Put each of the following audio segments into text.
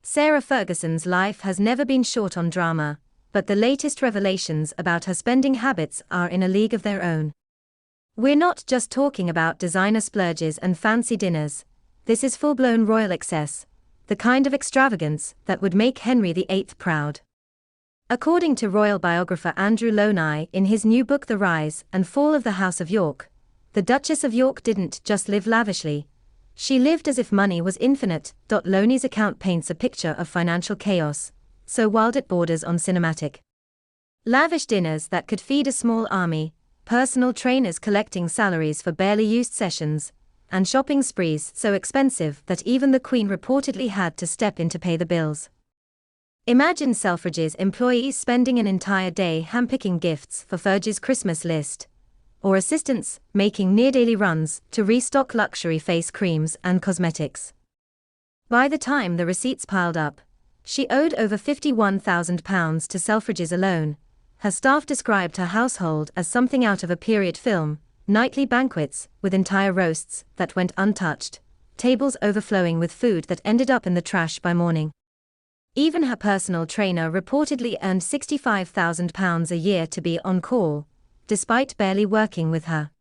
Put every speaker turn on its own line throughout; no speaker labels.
Sarah Ferguson's life has never been short on drama, but the latest revelations about her spending habits are in a league of their own. We're not just talking about designer splurges and fancy dinners. This is full-blown royal excess, the kind of extravagance that would make Henry VIII proud. According to royal biographer Andrew Loney in his new book The Rise and Fall of the House of York, the Duchess of York didn't just live lavishly. She lived as if money was infinite. Loney's account paints a picture of financial chaos, so wild it borders on cinematic. Lavish dinners that could feed a small army, personal trainers collecting salaries for barely used sessions, and shopping sprees so expensive that even the Queen reportedly had to step in to pay the bills. Imagine Selfridges employees spending an entire day handpicking gifts for Fergie's Christmas list, or assistants making near-daily runs to restock luxury face creams and cosmetics. By the time the receipts piled up, she owed over £51,000 to Selfridges alone. Her staff described her household as something out of a period film: nightly banquets with entire roasts that went untouched, tables overflowing with food that ended up in the trash by morning. Even her personal trainer reportedly earned £65,000 a year to be on call, despite barely working with her.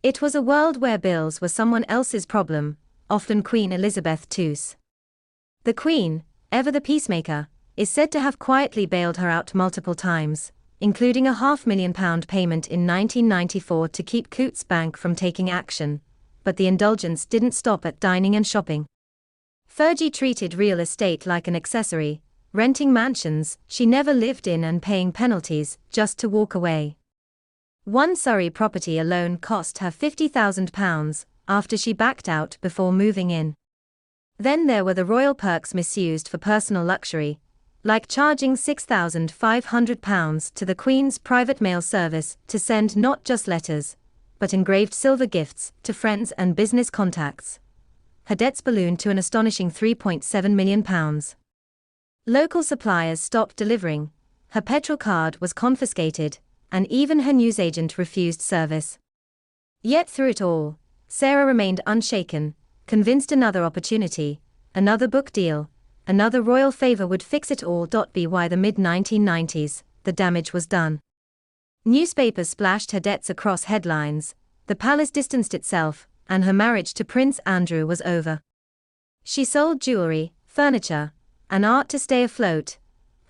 It was a world where bills were someone else's problem, often Queen Elizabeth II's. The Queen, ever the peacemaker, is said to have quietly bailed her out multiple times, including a £500,000 payment in 1994 to keep Coutts Bank from taking action, but the indulgence didn't stop at dining and shopping. Fergie treated real estate like an accessory, renting mansions she never lived in and paying penalties just to walk away. One Surrey property alone cost her £50,000 after she backed out before moving in. Then there were the royal perks misused for personal luxury, like charging £6,500 to the Queen's private mail service to send not just letters, but engraved silver gifts to friends and business contacts. Her debts ballooned to an astonishing £3.7 million. Local suppliers stopped delivering, her petrol card was confiscated, and even her newsagent refused service. Yet through it all, Sarah remained unshaken, convinced another opportunity, another book deal, another royal favor would fix it all. By the mid-1990s, the damage was done. Newspapers splashed her debts across headlines, the palace distanced itself, and her marriage to Prince Andrew was over. She sold jewelry, furniture, and art to stay afloat,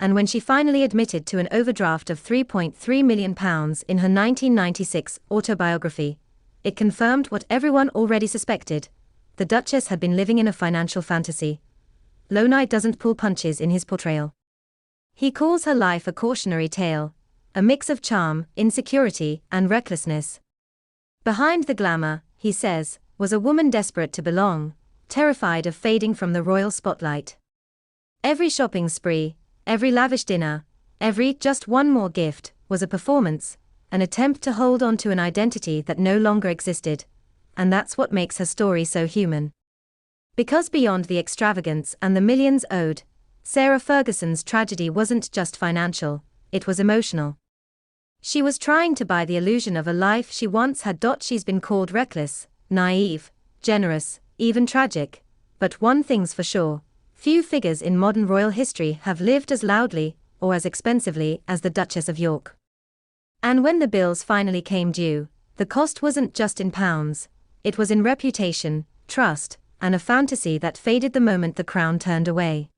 and when she finally admitted to an overdraft of £3.3 million in her 1996 autobiography, it confirmed what everyone already suspected: the Duchess had been living in a financial fantasy. Loney doesn't pull punches in his portrayal. He calls her life a cautionary tale, a mix of charm, insecurity, and recklessness. Behind the glamour, he says, was a woman desperate to belong, terrified of fading from the royal spotlight. Every shopping spree, every lavish dinner, every just one more gift, was a performance, an attempt to hold on to an identity that no longer existed. And that's what makes her story so human. Because beyond the extravagance and the millions owed, Sarah Ferguson's tragedy wasn't just financial, it was emotional. She was trying to buy the illusion of a life she once had. She's been called reckless, naive, generous, even tragic. But one thing's for sure: few figures in modern royal history have lived as loudly, or as expensively, as the Duchess of York. And when the bills finally came due, the cost wasn't just in pounds, it was in reputation, trust, and a fantasy that faded the moment the crown turned away.